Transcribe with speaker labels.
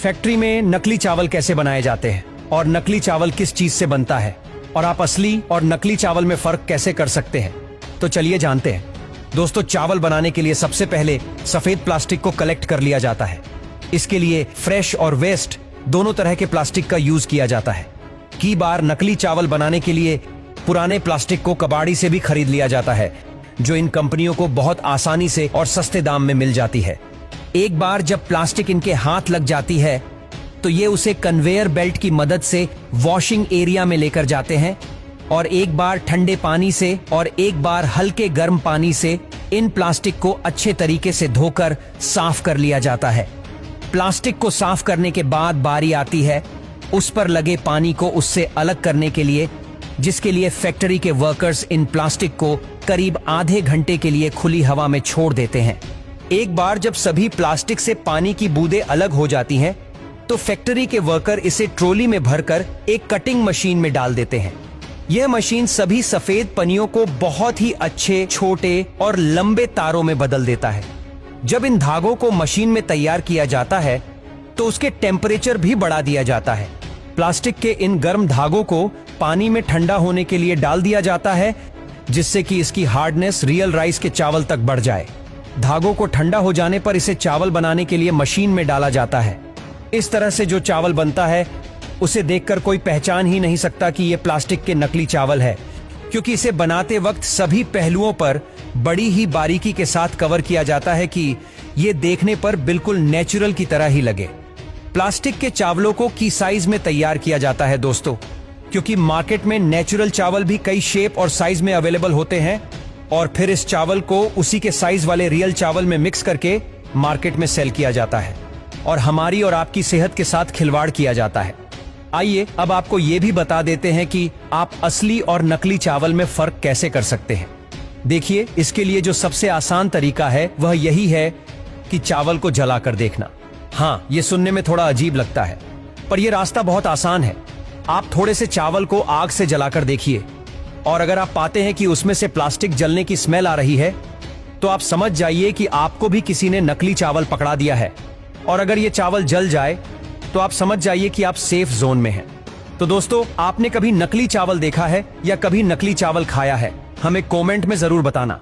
Speaker 1: Factory में नकली चावल कैसे बनाए जाते हैं और नकली चावल किस चीज से बनता है और आप असली और नकली चावल में फर्क कैसे कर सकते हैं, तो चलिए जानते हैं। दोस्तों, चावल बनाने के लिए सबसे पहले सफेद प्लास्टिक को कलेक्ट कर लिया जाता है। इसके लिए फ्रेश और वेस्ट दोनों तरह के प्लास्टिक का यूज किया जाता है। कई बार नकली चावल बनाने के लिए पुराने प्लास्टिक को कबाड़ी से भी खरीद लिया जाता है, जो इन कंपनियों को बहुत आसानी से और सस्ते दाम में मिल जाती है। एक बार जब प्लास्टिक इनके हाथ लग जाती है तो ये उसे कन्वेयर बेल्ट की मदद से वॉशिंग एरिया में लेकर जाते हैं और एक बार ठंडे पानी से और एक बार हल्के गर्म पानी से इन प्लास्टिक को अच्छे तरीके से धोकर साफ कर लिया जाता है। प्लास्टिक को साफ करने के बाद बारी आती है उस पर लगे पानी को उससे अलग करने के लिए, जिसके लिए फैक्ट्री के वर्कर्स इन प्लास्टिक को करीब आधे घंटे के लिए खुली हवा में छोड़ देते हैं। एक बार जब सभी प्लास्टिक से पानी की बूंदें अलग हो जाती हैं, तो फैक्ट्री के वर्कर इसे ट्रॉली में भरकर एक कटिंग मशीन में डाल देते हैं। यह मशीन सभी सफेद पनियों को बहुत ही अच्छे, छोटे और लंबे तारों में बदल देता है। जब इन धागों को मशीन में तैयार किया जाता है तो उसके टेम्परेचर भी बढ़ा दिया जाता है। प्लास्टिक के इन गर्म धागों को पानी में ठंडा होने के लिए डाल दिया जाता है, जिससे कि इसकी हार्डनेस रियल राइस के चावल तक बढ़ जाए। धागों को ठंडा हो जाने पर इसे चावल बनाने के लिए मशीन में डाला जाता है। इस तरह से जो चावल बनता है उसे देखकर कोई पहचान ही नहीं सकता कि यह प्लास्टिक के नकली चावल है, क्योंकि इसे बनाते वक्त सभी पहलुओं पर बड़ी ही बारीकी के साथ कवर किया जाता है कि यह देखने पर बिल्कुल नेचुरल की तरह ही लगे। प्लास्टिक के चावलों को की साइज में तैयार किया जाता है दोस्तों, क्योंकि मार्केट में नेचुरल चावल भी कई शेप और साइज में अवेलेबल होते हैं और फिर इस चावल को उसी के साइज वाले रियल चावल में मिक्स करके मार्केट में सेल किया जाता है और हमारी और आपकी सेहत के साथ खिलवाड़ किया जाता है। आइए अब आपको ये भी बता देते हैं कि आप असली और नकली चावल में फर्क कैसे कर सकते हैं। देखिए, इसके लिए जो सबसे आसान तरीका है वह यही है कि चावल को जलाकर देखना। हाँ, ये सुनने में थोड़ा अजीब लगता है, पर यह रास्ता बहुत आसान है। आप थोड़े से चावल को आग से जलाकर देखिए और अगर आप पाते हैं कि उसमें से प्लास्टिक जलने की स्मेल आ रही है, तो आप समझ जाइए कि आपको भी किसी ने नकली चावल पकड़ा दिया है। और अगर ये चावल जल जाए तो आप समझ जाइए कि आप सेफ जोन में हैं। तो दोस्तों, आपने कभी नकली चावल देखा है या कभी नकली चावल खाया है? हमें कमेंट में जरूर बताना।